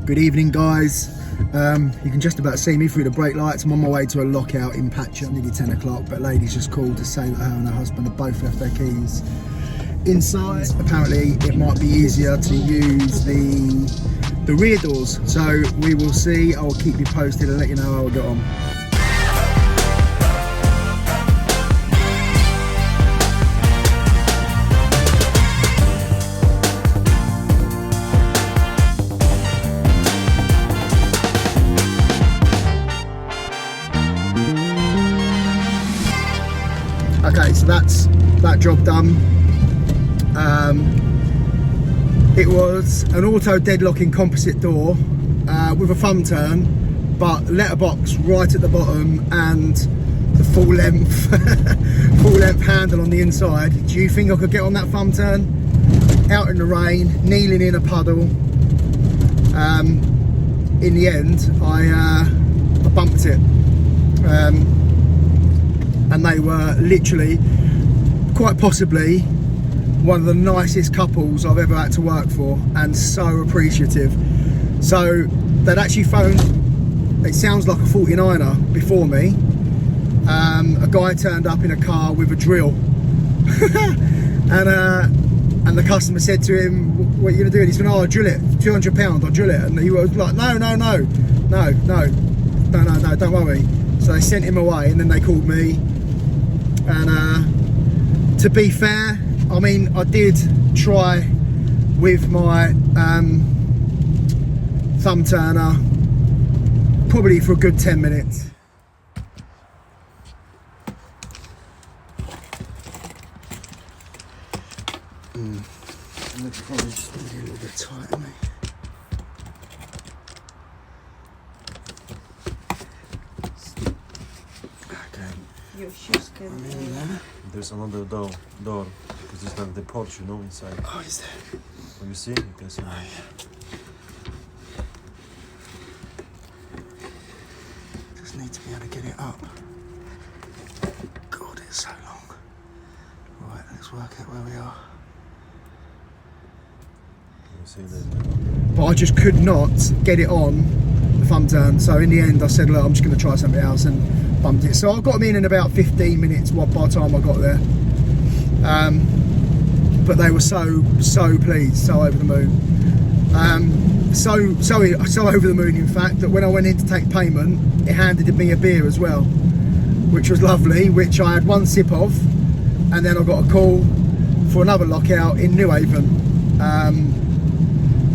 Good evening, guys. You can just about see me through the brake lights. I'm on my way to a lockout in Patch. Nearly 10 o'clock, but lady's just called to say that her and her husband have both left their keys inside. Apparently it might be easier to use the rear doors, so we will see. I'll keep you posted and let you know how I get on. Okay, so that's that job done. It was an auto deadlocking composite door with a thumb turn, but letterbox right at the bottom and the full length handle on the inside. Do you think I could get on that thumb turn? Out in the rain, kneeling in a puddle. In the end, I bumped it. And they were literally, quite possibly, one of the nicest couples I've ever had to work for, and so appreciative. So they'd actually phoned, it sounds like a 49er before me. A guy turned up in a car with a drill. and the customer said to him, "What are you gonna do?" And he's going, "Oh, I'll drill it, £200, I'll drill it." And he was like, no, don't worry. So they sent him away, and then they called me. And to be fair, I mean, I did try with my thumb turner probably for a good 10 minutes. That's probably just a little bit tight on me. Your shoes can... There's another door because it's like the porch, you know, inside. Oh, is there? When you see, you can see. Oh, yeah. Just need to be able to get it up. God, it's so long. Right, let's work out where we are. You see that? But I just could not get it on the thumb turn, so in the end I said, look, I'm just going to try something else, and bumped it. So I got them in about 15 minutes by the time I got there. But they were so pleased, so over the moon. So over the moon, in fact, that when I went in to take payment, it handed me a beer as well, which was lovely, which I had one sip of, and then I got a call for another lockout in Newhaven.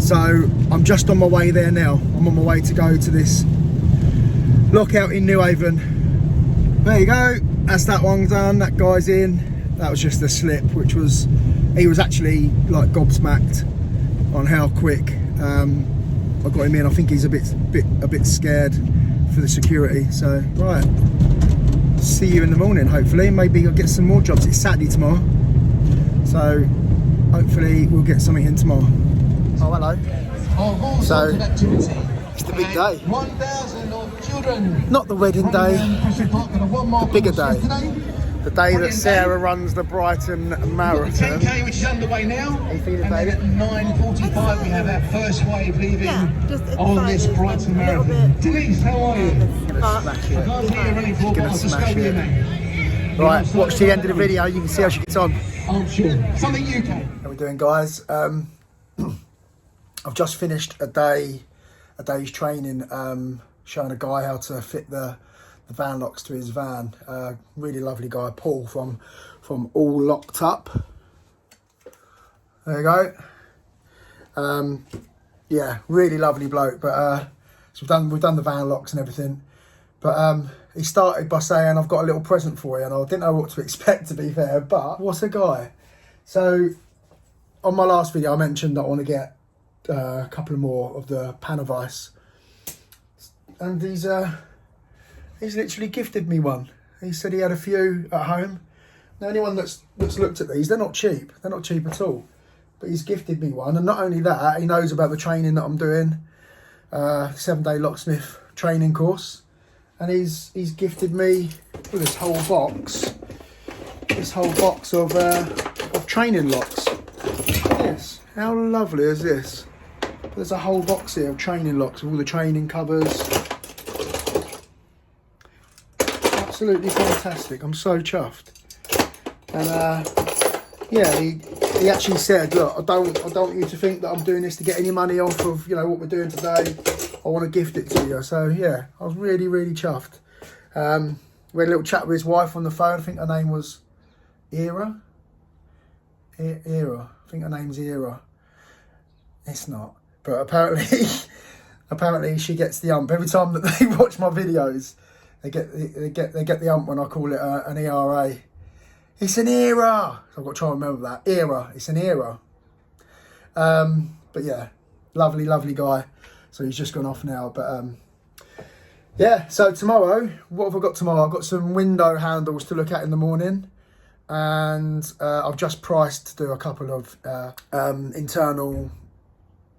So I'm just on my way there now. I'm on my way to go to this lockout in Newhaven. There you go, that's that one done, that guy's in. That was just a slip, which was, he was actually like gobsmacked on how quick I got him in. I think he's a bit scared for the security. So, right, see you in the morning, hopefully. Maybe I'll get some more jobs. It's Saturday tomorrow, so hopefully we'll get something in tomorrow. Oh, hello. So, it's the big day. 1,000 of children. Not the wedding day, the bigger day. The day that Sarah runs the Brighton Marathon. 10K, which is underway now. How you feeling, and then baby? at 9:45 we have our first wave leaving on this Brighton Marathon. Denise, how are you? Gonna smash it. I can't see you running for, but I'll just go with you, mate. Right, watch the end of the video, you can see how she gets on. I'm sure. Something you can. How we doing, guys? I've just finished a day's training, showing a guy how to fit the van locks to his van. Really lovely guy, Paul from All Locked Up. There you go. Yeah, really lovely bloke. But so we've done the van locks and everything. But he started by saying, "I've got a little present for you," and I didn't know what to expect, to be fair. But what a guy! So on my last video, I mentioned that I want to get a couple more of the pan of ice, and he's literally gifted me one. He said he had a few at home. Now, anyone that's looked at these, they're not cheap at all, but he's gifted me one. And not only that, he knows about the training that I'm doing, 7-day locksmith training course, and he's gifted me with this whole box of training locks. Yes, how lovely is this? There's a whole box here of training locks with all the training covers. Absolutely fantastic. I'm so chuffed. And yeah, he actually said, look, I don't want you to think that I'm doing this to get any money off of, you know, what we're doing today. I want to gift it to you. So yeah, I was really, really chuffed. We had a little chat with his wife on the phone. I think her name was Era. Era. I think her name's Era. It's not. But apparently she gets the ump. Every time that they watch my videos, they get the ump when I call it an ERA. It's an era. So I've got to try and remember that. Era. It's an era. But yeah, lovely, lovely guy. So he's just gone off now. But yeah, so tomorrow, what have I got tomorrow? I've got some window handles to look at in the morning. And I've just priced to do a couple of internal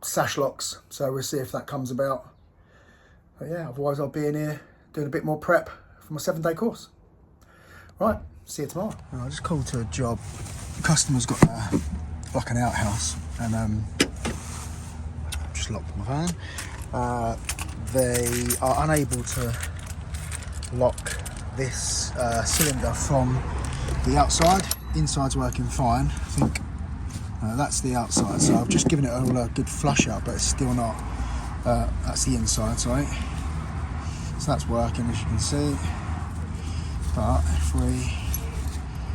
sash locks. So we'll see if that comes about. But yeah, otherwise I'll be in here doing a bit more prep for my 7-day course. Right. See you tomorrow. I just called to a job. The customer's got like an outhouse, and just locked my van. They are unable to lock this cylinder from the outside. Inside's working fine. I think that's the outside. So I've just given it all a good flush out, but it's still not. That's the inside, sorry. So that's working, as you can see. But if we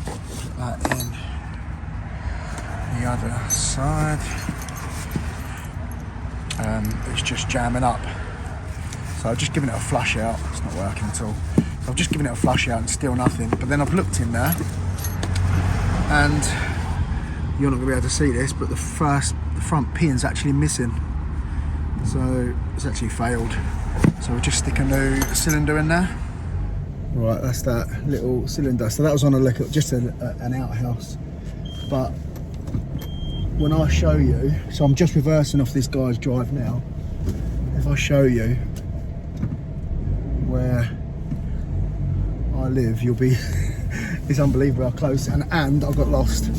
put that in the other side, it's just jamming up. So I've just given it a flush out. It's not working at all. So I've just given it a flush out and still nothing. But then I've looked in there, and you're not going to be able to see this, but the front pin's actually missing. So it's actually failed. So we'll just stick a new cylinder in there. Right, that's that little cylinder. So that was on just an outhouse. But when I show you, so I'm just reversing off this guy's drive now. If I show you where I live, you'll be, it's unbelievable how close. And I got lost.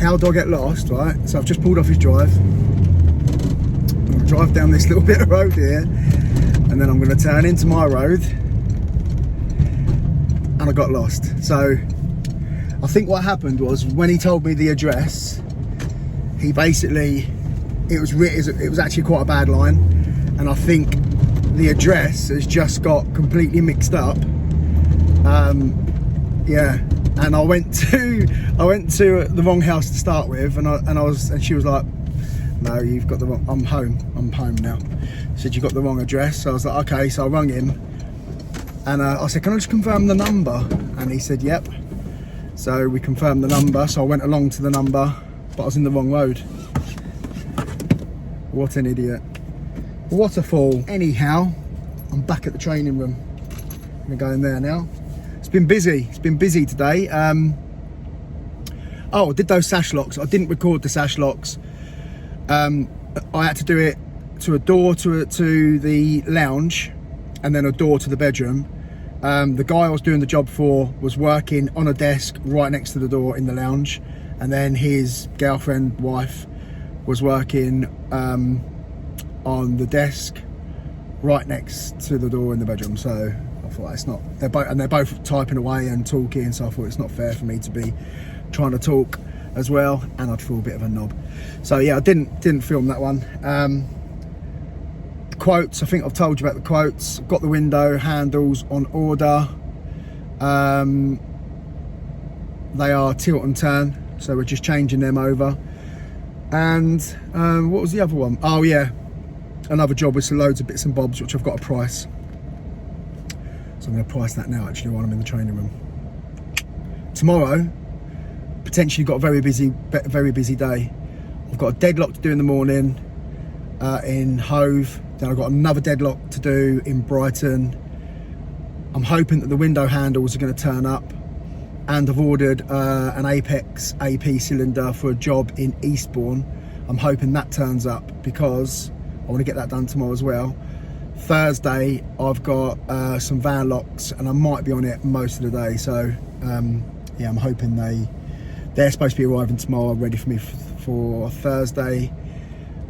How do I get lost, right? So I've just pulled off his drive. I'm going to drive down this little bit of road here, and then I'm going to turn into my road. And I got lost. So I think what happened was, when he told me the address, he basically, it was actually quite a bad line, and I think the address has just got completely mixed up. Yeah, and I went to the wrong house to start with, and she was like, no, you've got the wrong, I'm home now. She said, you got the wrong address. So I was like, okay. So I rung him. And I said, can I just confirm the number? And he said, yep. So we confirmed the number. So I went along to the number, but I was in the wrong road. What an idiot. What a fool. Anyhow, I'm back at the training room. I'm gonna go in there now. It's been busy. It's been busy today. Oh, I did those sash locks. I didn't record the sash locks. I had to do it to a door to the lounge, and then a door to the bedroom. The guy I was doing the job for was working on a desk right next to the door in the lounge, and then his girlfriend, wife, was working on the desk right next to the door in the bedroom. So I thought, it's not, they're both typing away and talking, so I thought it's not fair for me to be trying to talk as well, and I'd feel a bit of a knob. So yeah, I didn't film that one. Quotes, I think I've told you about the quotes. I've got the window handles on order. They are tilt and turn, so we're just changing them over. And what was the other one? Oh yeah, another job with some loads of bits and bobs, which I've got a price. So I'm going to price that now, actually, while I'm in the training room. Tomorrow, potentially got a very busy day. I've got a deadlock to do in the morning in Hove. Then I've got another deadlock to do in Brighton. I'm hoping that the window handles are going to turn up, and I've ordered an Apex AP cylinder for a job in Eastbourne. I'm hoping that turns up, because I want to get that done tomorrow as well. Thursday I've got some van locks, and I might be on it most of the day. So yeah, I'm hoping they're supposed to be arriving tomorrow, ready for me for Thursday.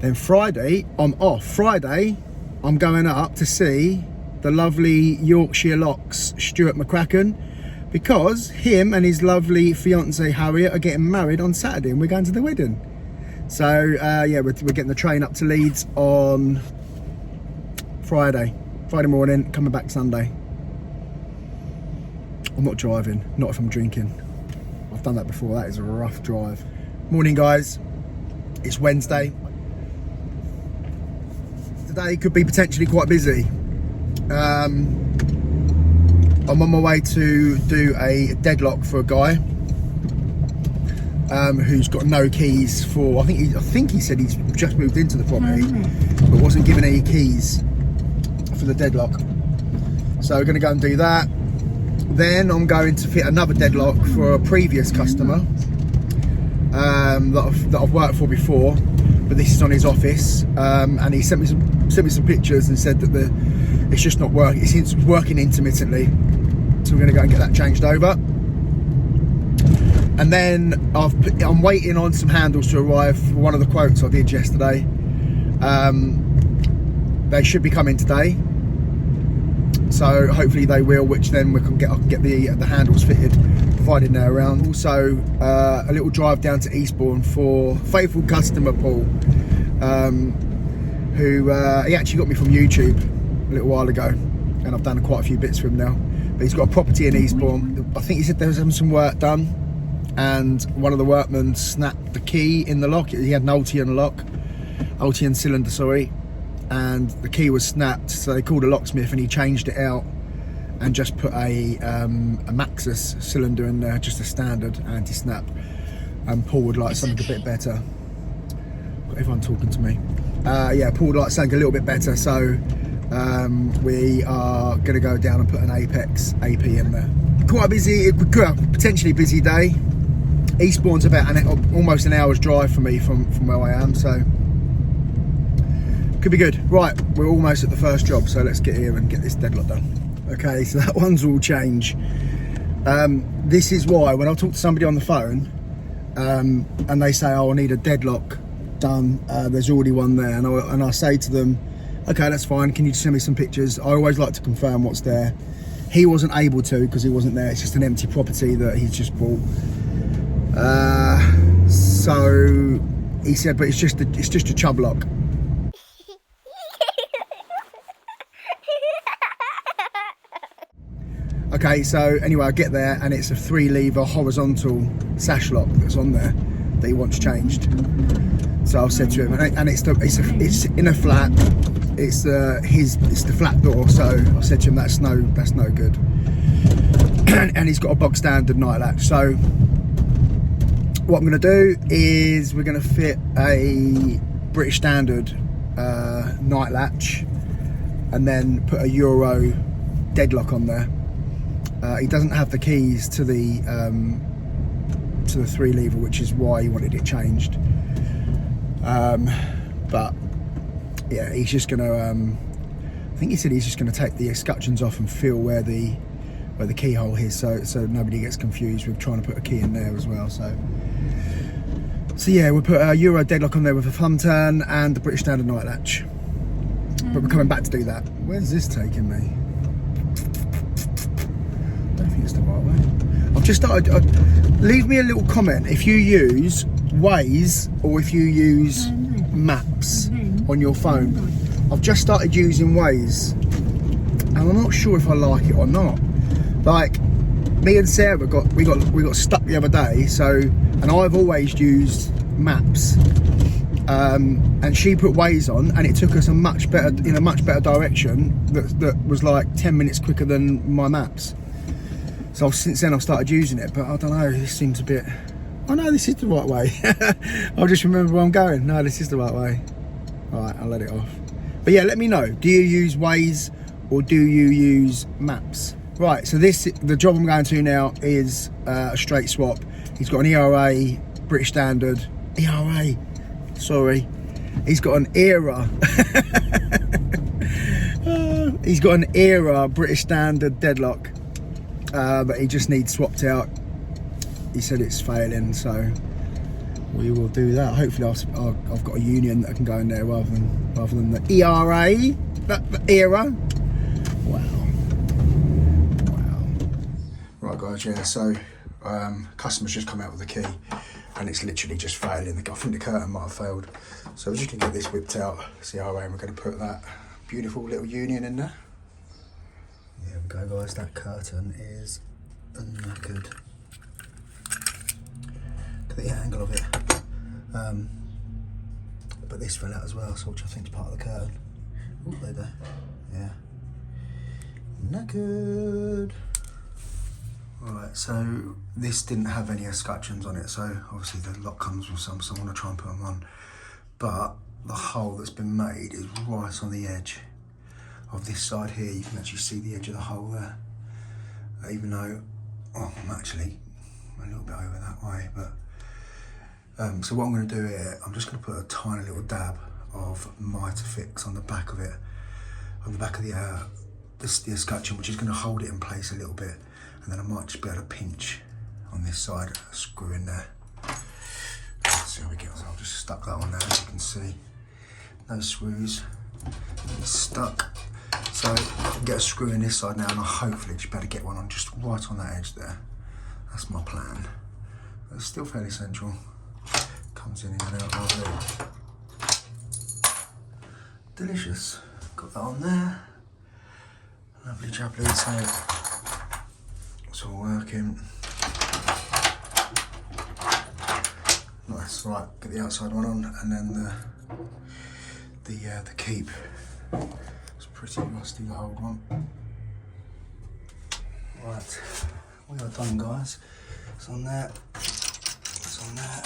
Then Friday, I'm off. Friday, I'm going up to see the lovely Yorkshire Locks, Stuart McCracken, because him and his lovely fiancée Harriet are getting married on Saturday and we're going to the wedding. So yeah, we're getting the train up to Leeds on Friday morning, coming back Sunday. I'm not driving, not if I'm drinking. I've done that before, that is a rough drive. Morning guys, it's Wednesday. Today could be potentially quite busy. I'm on my way to do a deadlock for a guy who's got no keys for, I think he said he's just moved into the property but wasn't given any keys for the deadlock. So we're going to go and do that. Then I'm going to fit another deadlock for a previous customer that I've worked for before, but this is on his office, and he sent me some pictures and said that it's just not working. It's working intermittently, so we're going to go and get that changed over. And then I'm waiting on some handles to arrive for one of the quotes I did yesterday. They should be coming today, so hopefully they will, which then I can get the handles fitted, provided they're around. Also a little drive down to Eastbourne for faithful customer Paul, who he actually got me from YouTube a little while ago, and I've done quite a few bits for him now. But he's got a property in Eastbourne. I think he said there was having some work done, and one of the workmen snapped the key in the lock. He had an Ultian lock, Ultian cylinder, sorry, and the key was snapped, so they called a locksmith and he changed it out and just put a Maxus cylinder in there, just a standard anti-snap. And Paul would like something a bit better. Got everyone talking to me. Yeah, Paul would like something a little bit better, so we are going to go down and put an Apex AP in there. Quite a busy, potentially busy day. Eastbourne's about almost an hour's drive for me from where I am, so could be good. Right, we're almost at the first job, so let's get here and get this deadlock done. Okay, so that one's all changed. This is why when I talk to somebody on the phone and they say, oh, I need a deadlock done, there's already one there, and I say to them, okay, that's fine, can you just send me some pictures? I always like to confirm what's there. He wasn't able to because he wasn't there. It's just an empty property that he's just bought. So he said, but it's just a chub lock. Okay, so anyway, I get there and it's a 3-lever horizontal sash lock that's on there that he wants changed. So I've said to him, and it's in a flat. It's the flat door. So I said to him, that's no good. And he's got a bog standard night latch. So what I'm going to do is we're going to fit a British standard night latch, and then put a Euro deadlock on there. He doesn't have the keys to the 3-lever, which is why he wanted it changed. But yeah, he's just gonna I think he said he's just gonna take the escutcheons off and feel where the keyhole is, so nobody gets confused with trying to put a key in there as well. So yeah, we'll put a Euro deadlock on there with a thumb turn and the British standard night latch. But we're coming back to do that. Where's this taking me? I don't think it's the right way. I've just started. Leave me a little comment if you use Waze or if you use maps on your phone. I've just started using Waze and I'm not sure if I like it or not. Like, me and Sarah we got stuck the other day, and I've always used maps, and she put Waze on and it took us in a much better direction that was like 10 minutes quicker than my maps. So since then I've started using it, but I don't know, this seems a bit, oh no, this is the right way. I'll just remember where I'm going. No, this is the right way. All right, I'll let it off. But yeah, let me know, do you use Waze or do you use maps? Right, so the job I'm going to now is a straight swap. He's got an ERA, British Standard, ERA, sorry. He's got an ERA. He's got an ERA British Standard deadlock, but he just needs swapped out. He said it's failing, so we will do that. Hopefully I've got a union that can go in there rather than the ERA, the era. Wow. Right guys, yeah, so customer's just come out with the key and it's literally just failing. I think the curtain might have failed. So we're just gonna get this whipped out, CRA, and we're gonna put that beautiful little union in there. There we go guys, that curtain is knackered. Look at the angle of it. But this fell out as well, so which I think is part of the curtain. Oh, there you go. Yeah. Knackered. Right, so this didn't have any escutcheons on it, so obviously the lock comes with some, so I want to try and put them on. But the hole that's been made is right on the edge of this side here. You can actually see the edge of the hole there. Even though, oh, I'm actually a little bit over that way, but so what I'm going to do here, I'm just going to put a tiny little dab of Mitafix on the back of it, on the back of the escutcheon, which is going to hold it in place a little bit, and then I might just be able to pinch on this side, screw in there. Let's see how we get on. I've just stuck that on there, as you can see. No screws, it's stuck. So I can get a screw in this side now, and I'll hopefully just be able to get one on just right on that edge there. That's my plan. But it's still fairly central. Comes in and out lovely. Delicious. Got that on there. Lovely jubbly, so it's all working. Nice. Right, get the outside one on, and then the keep. It's pretty rusty, the old one. Right, we are done, guys. It's on there. It's on there.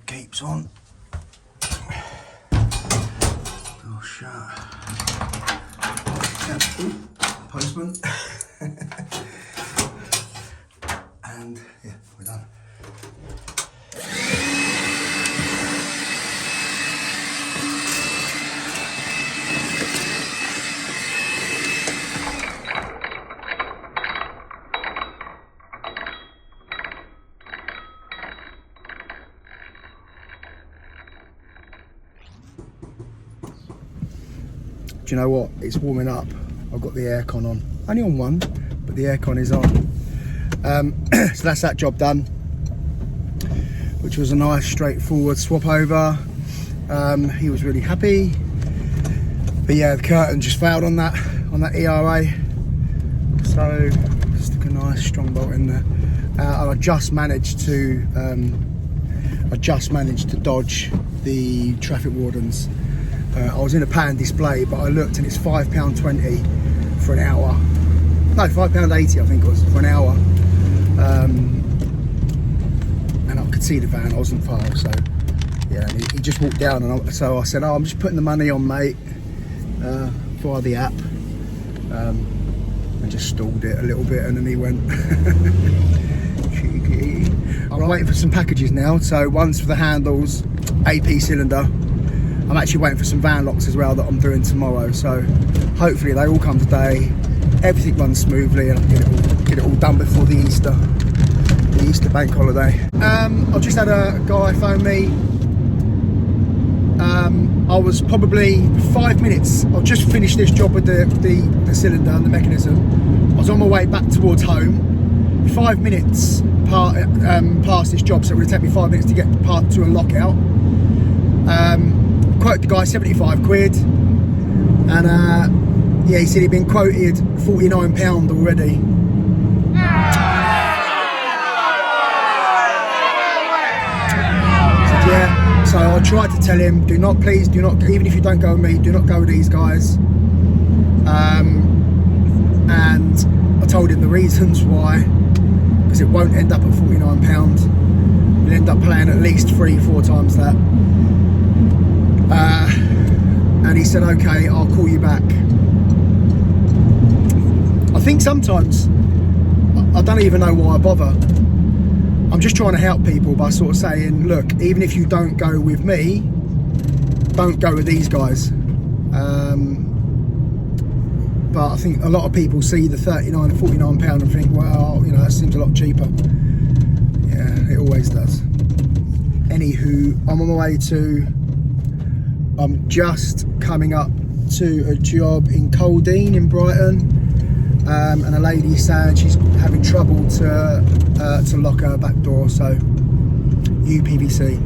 Keeps on. Door shut. Yeah. Ooh, postman. And yeah, we're done. Do you know what? It's warming up. I've got the aircon on. Only on one, but the aircon is on. So that's that job done, which was a nice straightforward swap over. He was really happy. But yeah, the curtain just failed on that ERA. So stick a nice strong bolt in there. And I just managed to dodge the traffic wardens. I was in a pan display, but I looked and it's £5.20 for an hour. No, £5.80 I think it was for an hour. And I could see the van, I wasn't far, so yeah, he just walked down, and so I said, oh, I'm just putting the money on, mate, via the app. And just stalled it a little bit, and then he went. Cheeky. I'm waiting for some packages now, so one's for the handles, AP cylinder. I'm actually waiting for some van locks as well that I'm doing tomorrow, so hopefully they all come today, everything runs smoothly, and I can get it all done before the Easter bank holiday. I've just had a guy phone me. I was probably 5 minutes, I've just finished this job with the cylinder and the mechanism. I was on my way back towards home, 5 minutes past this job, so it would take me 5 minutes to get to a lockout. Quoted the guy 75 quid, and yeah, he said he'd been quoted £49 already. So, yeah, so I tried to tell him, do not, even if you don't go with me, do not go with these guys. And I told him the reasons why, because it won't end up at £49. You'll end up paying at least 3-4 times that. And he said, okay, I'll call you back. I think sometimes I don't even know why I bother. I'm just trying to help people by sort of saying, look, even if you don't go with me, don't go with these guys. But I think a lot of people see the £39, £49 and think, well, you know, that seems a lot cheaper. Yeah, it always does. Anywho, I'm on my way to, I'm just coming up to a job in Coldine in Brighton, and a lady's saying she's having trouble to lock her back door, so UPVC.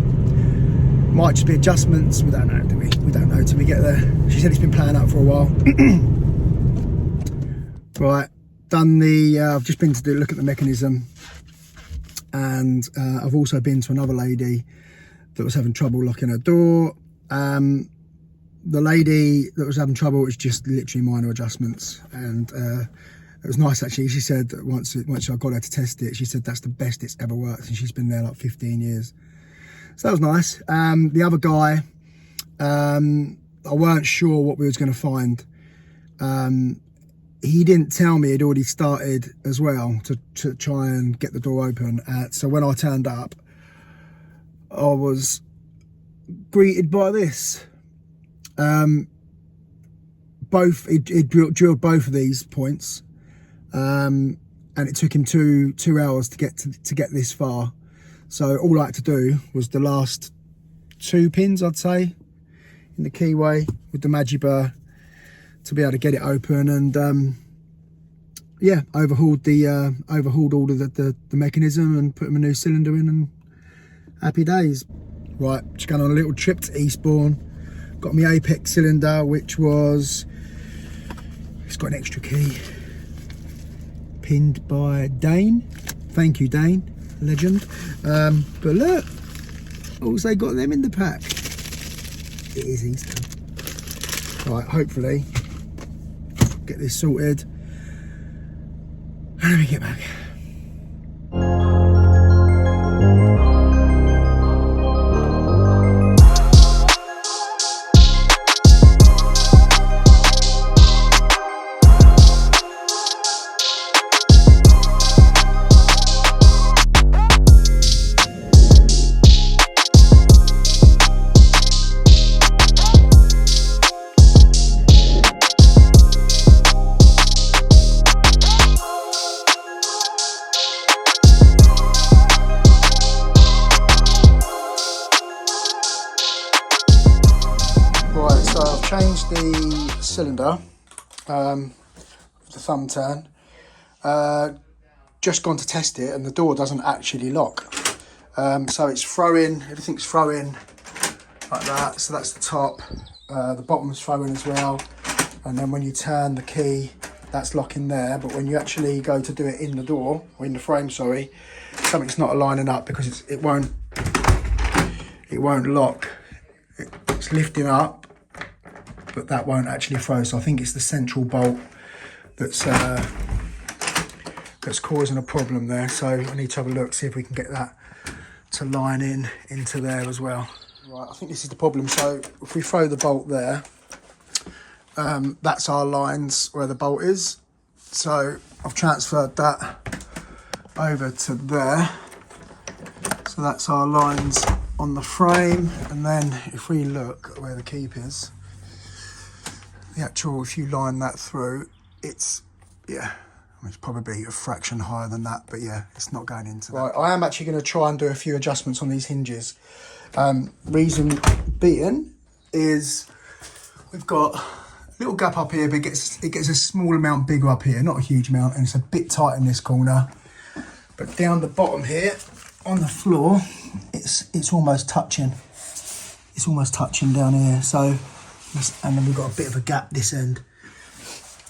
Might just be adjustments, we don't know, do we? We don't know till we get there. She said it's been playing out for a while. Right, done the, I've just been to look at the mechanism, and I've also been to another lady that was having trouble locking her door. The lady that was having trouble was just literally minor adjustments, and it was nice actually. She said that once I got her to test it, she said that's the best it's ever worked, and she's been there like 15 years. So that was nice. The other guy, I weren't sure what we was going to find. He didn't tell me he'd already started as well to try and get the door open. So when I turned up, I was greeted by this. He drilled both of these points, and it took him two hours to get this far. So all I had to do was the last 2 pins, I'd say, in the keyway with the Magi burr to be able to get it open, and yeah, overhauled all of the mechanism and put him a new cylinder in, and happy days. Right, just going on a little trip to Eastbourne. Got my Apex cylinder, which was, it's got an extra key, pinned by Dane. Thank you, Dane, legend. But look, also got them in the pack. It is Easter. Right, hopefully get this sorted and let me get back. Right, so I've changed the cylinder, the thumb turn, just gone to test it, and the door doesn't actually lock. So it's throwing, everything's throwing like that, so that's the top, the bottom's throwing as well, and then when you turn the key, that's locking there, but when you actually go to do it in the door, or in the frame, sorry, something's not aligning up because it won't lock. It's lifting up, but that won't actually throw. So I think it's the central bolt that's causing a problem there. So I need to have a look, see if we can get that to line into there as well. Right, I think this is the problem. So if we throw the bolt there, that's our lines where the bolt is. So I've transferred that over to there. So that's our lines on the frame, and then if we look at where the keep is, the actual, if you line that through, it's, yeah, it's probably a fraction higher than that, but yeah, it's not going into that. Right, I am actually going to try and do a few adjustments on these hinges. Reason being is we've got a little gap up here, but it gets a small amount bigger up here, not a huge amount, and it's a bit tight in this corner. But down the bottom here on the floor, it's almost touching. It's almost touching down here. So, and then we've got a bit of a gap this end.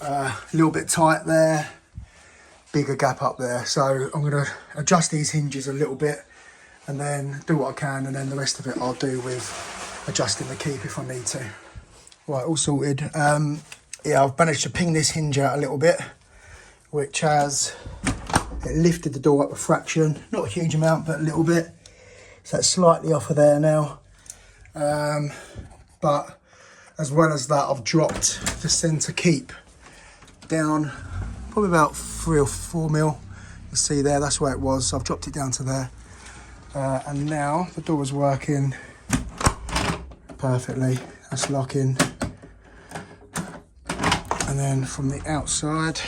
A little bit tight there, bigger gap up there. So I'm going to adjust these hinges a little bit and then do what I can, and then the rest of it I'll do with adjusting the keep if I need to. Right, all sorted. Yeah, I've managed to ping this hinge out a little bit, which has it lifted the door up a fraction, not a huge amount, but a little bit. So it's slightly off of there now. But as well as that, I've dropped the centre keep down probably about 3 or 4 mil. You see there, that's where it was. So I've dropped it down to there. And now the door is working perfectly. That's locking. And then from the outside,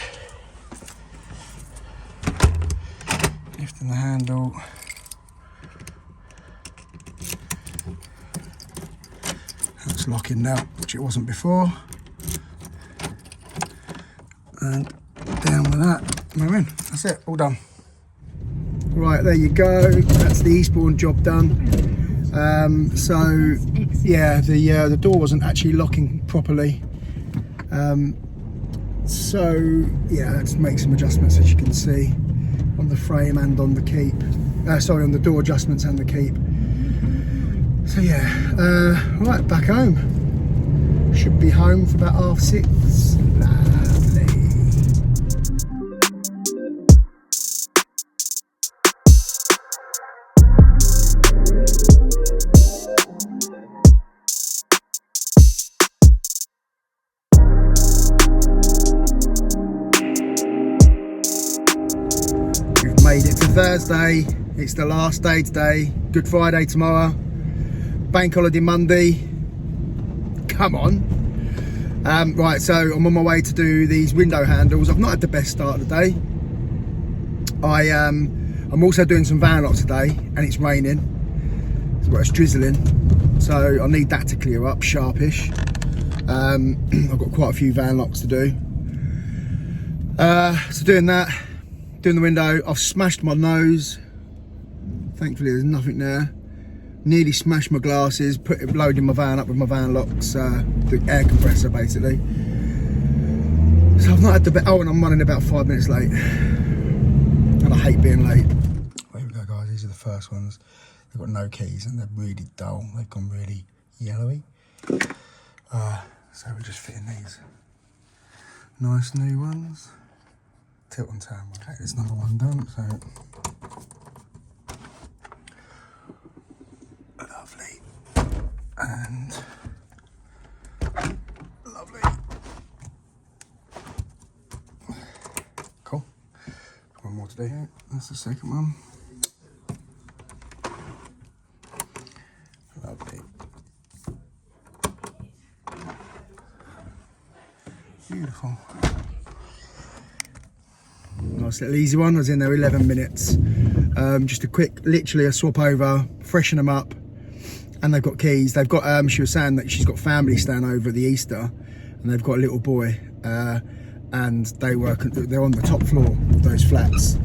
lifting the handle. It's locking now, which it wasn't before. And down with that, and we're in. That's it, all done. Right, there you go. That's the Eastbourne job done. So yeah, the door wasn't actually locking properly. So yeah, let's make some adjustments, as you can see, on the frame and on the keep. Sorry, on the door adjustments and the keep. So yeah, right, back home. Should be home for about 6:30. Lovely. We've made it to Thursday. It's the last day today. Good Friday tomorrow. Bank holiday Monday. Come on. Right, so I'm on my way to do these window handles. I've not had the best start of the day. I'm also doing some van locks today, and it's raining. Well, it's drizzling, so I need that to clear up sharpish. I've got quite a few van locks to do. So doing that, doing the window. I've smashed my nose. Thankfully, there's nothing there. Nearly smashed my glasses, loading my van up with my van locks, the air compressor basically. So I've not had the best. Oh, and I'm running about 5 minutes late. And I hate being late. Well, here we go, guys. These are the first ones. They've got no keys and they're really dull. They've gone really yellowy. So we're just fitting these. Nice new ones. Tilt and turn. Okay, there's another one done. So. Lovely. And lovely. Cool. One more to do here. That's the second one. Lovely. Beautiful. Nice little easy one. I was in there 11 minutes. Just a quick, literally a swap over, freshen them up. And they've got keys. They've got, she was saying that she's got family staying over at the Easter, and they've got a little boy, and they're on the top floor of those flats.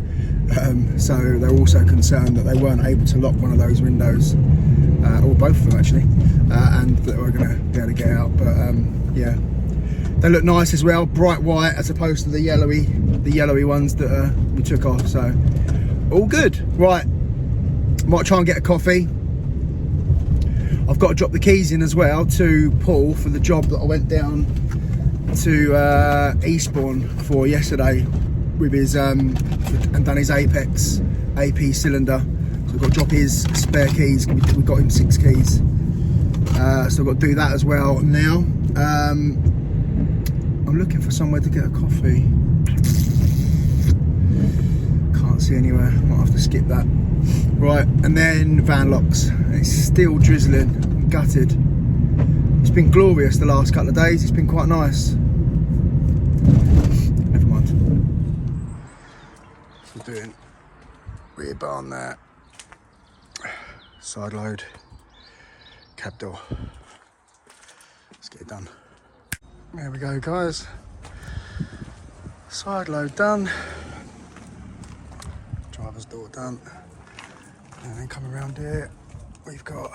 So they're also concerned that they weren't able to lock one of those windows, or both of them actually, and that we're going to be able to get out. But yeah, they look nice as well, bright white as opposed to the yellowy ones that we took off. So all good. Right, might try and get a coffee. I've got to drop the keys in as well to Paul for the job that I went down to Eastbourne for yesterday with his and done his Apex AP cylinder. So I've got to drop his spare keys. We got him 6 keys. So I've got to do that as well now. I'm looking for somewhere to get a coffee. Can't see anywhere. Might have to skip that. Right, and then van locks. It's still drizzling, gutted. It's been glorious the last couple of days. It's been quite nice. Never mind. So we're doing rear barn there, side load, cab door. Let's get it done. There we go, guys. Side load done. Driver's door done. And then come around here, we've got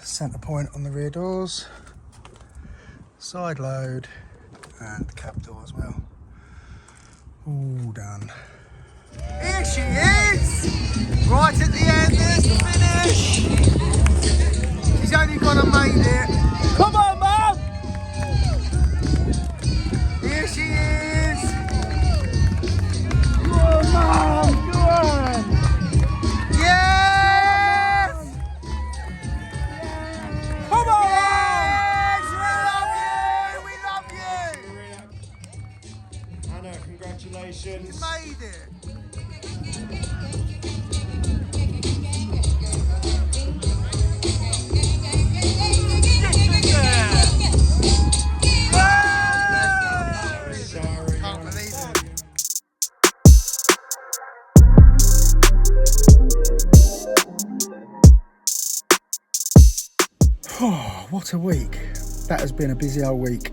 centre point on the rear doors, side load, and cab door as well. All done. Here she is! Right at the end, there's the finish! She's only gonna make it. Come on, Mum! Here she is! Go on, Mum! Go on! Yes! Come on! Yes! We love you! Anna, congratulations. You made it! Can't believe it. what a week. That has been a busy old week,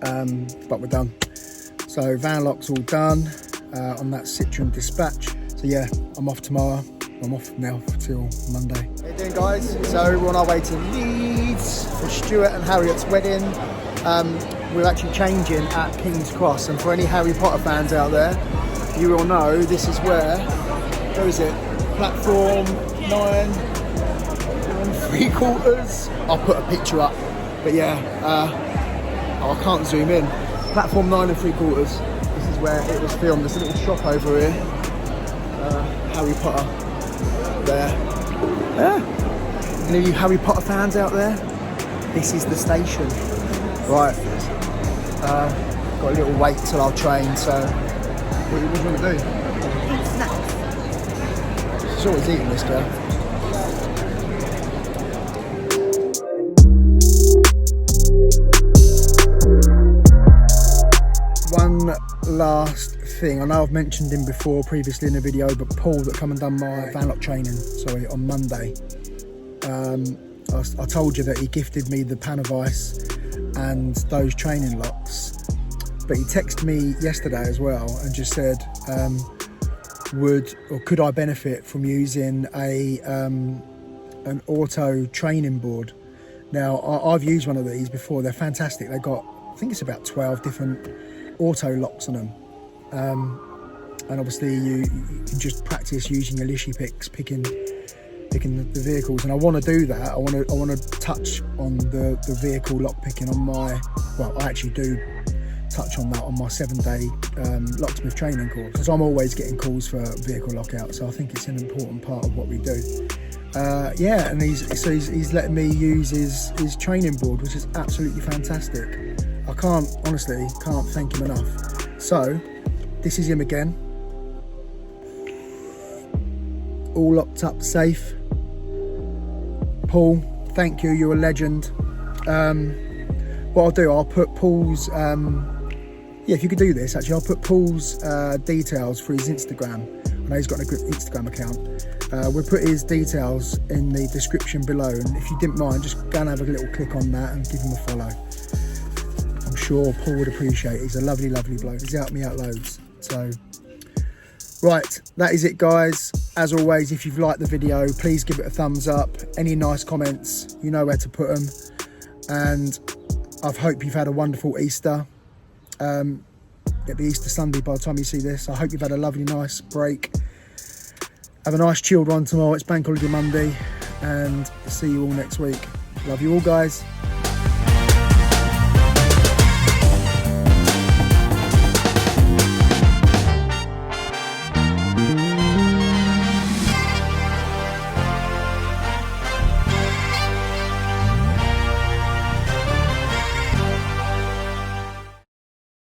but we're done. So van lock's all done on that Citroen Dispatch. So yeah, I'm off tomorrow. I'm off now till Monday. How you doing, guys? So we're on our way to Leeds for Stuart and Harriet's wedding. We're actually changing at King's Cross, and for any Harry Potter fans out there, you will know this is where is it? Platform 9 3/4. I'll put a picture up, but yeah, I can't zoom in. Platform 9 3/4. This is where it was filmed. There's a little shop over here. Harry Potter. There. Any of you Harry Potter fans out there? This is the station. Right. Got a little wait till our train, so what do you want to do? Eat snacks. She's always eating this girl. One last thing. I know I've mentioned him before previously in a video, but Paul that come and done my van lock training, sorry, on Monday. I told you that he gifted me the pan of ice and those training locks, but he texted me yesterday as well and just said, could I benefit from using an auto training board? Now I've used one of these before. They're fantastic. They've got, I think it's about 12 different auto locks on them, and obviously you can just practice using your lishy picks picking the vehicles, and I want to do that. I want to touch on the vehicle lock picking on my, well, I actually do touch on that on my 7-day locksmith training course, because I'm always getting calls for vehicle lockout, so I think it's an important part of what we do. Yeah, and he's letting me use his training board, which is absolutely fantastic. I honestly can't thank him enough. So this is him again, all locked up safe. Paul, thank you, you're a legend. What I'll do, I'll put Paul's yeah, if you could do this, actually, I'll put Paul's details for his Instagram. I know he's got a good Instagram account. We'll put his details in the description below, and if you didn't mind, just go and have a little click on that and give him a follow. I'm sure Paul would appreciate it. He's a lovely, lovely bloke. He's helped me out loads. So, right, that is it, guys. As always, if you've liked the video, please give it a thumbs up. Any nice comments, you know where to put them. And I hope you've had a wonderful Easter. It'll be Easter Sunday by the time you see this. I hope you've had a lovely, nice break. Have a nice chilled one tomorrow. It's Bank Holiday Monday, and see you all next week. Love you all, guys.